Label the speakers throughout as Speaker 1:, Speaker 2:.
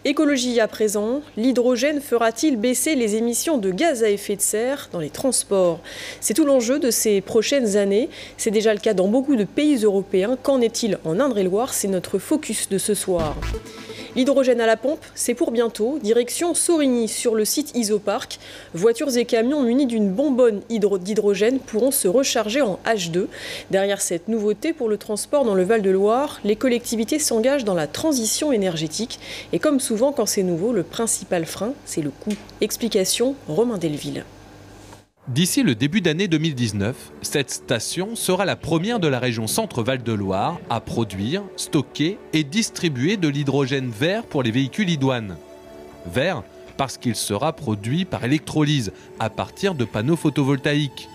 Speaker 1: Écologie à présent, l'hydrogène fera-t-il baisser les émissions de gaz à effet de serre dans les transports? C'est tout l'enjeu de ces prochaines années. C'est déjà le cas dans beaucoup de pays européens. Qu'en est-il en Indre-et-Loire? C'est notre focus de ce soir. L'hydrogène à la pompe, c'est pour bientôt. Direction Sorigny, sur le site Isopark. Voitures et camions munis d'une bonbonne d'hydrogène pourront se recharger en H2. Derrière cette nouveauté pour le transport dans le Val-de-Loire, les collectivités s'engagent dans la transition énergétique. Et comme souvent quand c'est nouveau, le principal frein, c'est le coût. Explication, Romain Delville.
Speaker 2: D'ici le début d'année 2019, cette station sera la première de la région Centre-Val de Loire à produire, stocker et distribuer de l'hydrogène vert pour les véhicules idoines. Vert parce qu'il sera produit par électrolyse à partir de panneaux photovoltaïques.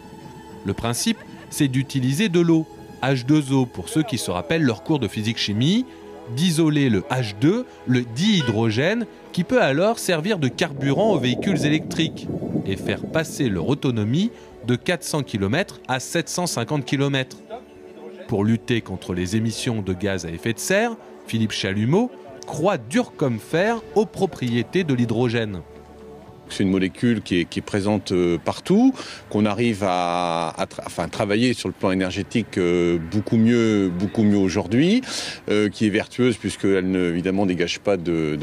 Speaker 2: Le principe, c'est d'utiliser de l'eau, H2O pour ceux qui se rappellent leur cours de physique-chimie, d'isoler le H2, le dihydrogène, qui peut alors servir de carburant aux véhicules électriques et faire passer leur autonomie de 400 km à 750 km. Pour lutter contre les émissions de gaz à effet de serre, Philippe Chalumeau croit dur comme fer aux propriétés de l'hydrogène.
Speaker 3: C'est une molécule qui est présente partout, qu'on arrive à travailler sur le plan énergétique beaucoup mieux aujourd'hui, qui est vertueuse puisqu'elle évidemment dégage pas de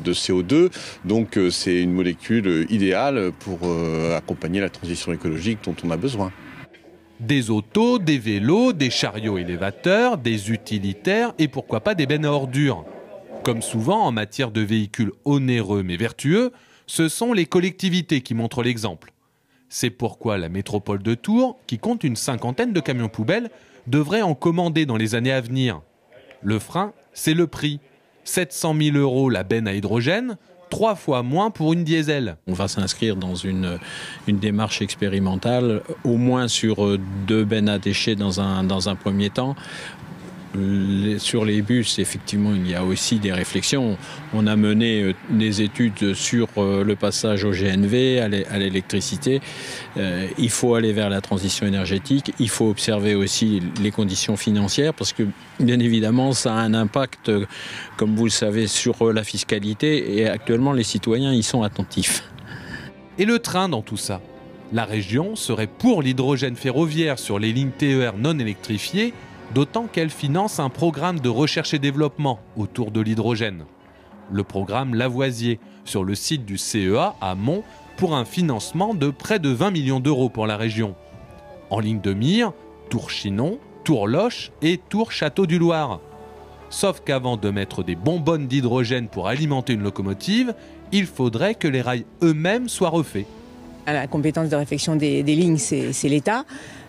Speaker 3: CO2. Donc c'est une molécule idéale pour accompagner la transition écologique dont on a besoin.
Speaker 2: Des autos, des vélos, des chariots élévateurs, des utilitaires et pourquoi pas des bennes à ordures. Comme souvent en matière de véhicules onéreux mais vertueux, ce sont les collectivités qui montrent l'exemple. C'est pourquoi la métropole de Tours, qui compte une 50aine de camions poubelles, devrait en commander dans les années à venir. Le frein, c'est le prix. 700 000 € la benne à hydrogène, 3 fois moins pour une diesel.
Speaker 4: On va s'inscrire dans une démarche expérimentale, au moins sur 2 bennes à déchets dans un premier temps. Sur les bus, effectivement, il y a aussi des réflexions. On a mené des études sur le passage au GNV, à l'électricité. Il faut aller vers la transition énergétique. Il faut observer aussi les conditions financières parce que, bien évidemment, ça a un impact, comme vous le savez, sur la fiscalité. Et actuellement, les citoyens y sont attentifs.
Speaker 2: Et le train dans tout ça? La région serait pour l'hydrogène ferroviaire sur les lignes TER non électrifiées, d'autant qu'elle finance un programme de recherche et développement autour de l'hydrogène. Le programme Lavoisier, sur le site du CEA à Mons, pour un financement de près de 20 millions d'euros pour la région. En ligne de mire, Tours-Chinon, Tours-Loche et Tours-Château-du-Loir. Sauf qu'avant de mettre des bonbonnes d'hydrogène pour alimenter une locomotive, il faudrait que les rails eux-mêmes soient refaits.
Speaker 5: La compétence de réfection des lignes, c'est l'État.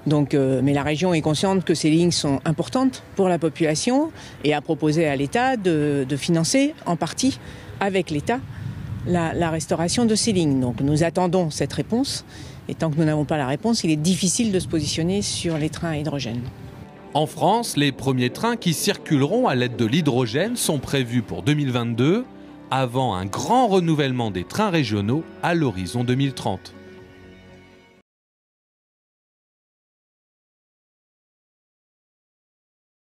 Speaker 5: Donc, mais la région est consciente que ces lignes sont importantes pour la population et a proposé à l'État de financer en partie avec l'État la restauration de ces lignes. Donc nous attendons cette réponse et tant que nous n'avons pas la réponse, il est difficile de se positionner sur les trains à hydrogène.
Speaker 2: En France, les premiers trains qui circuleront à l'aide de l'hydrogène sont prévus pour 2022, avant un grand renouvellement des trains régionaux à l'horizon 2030.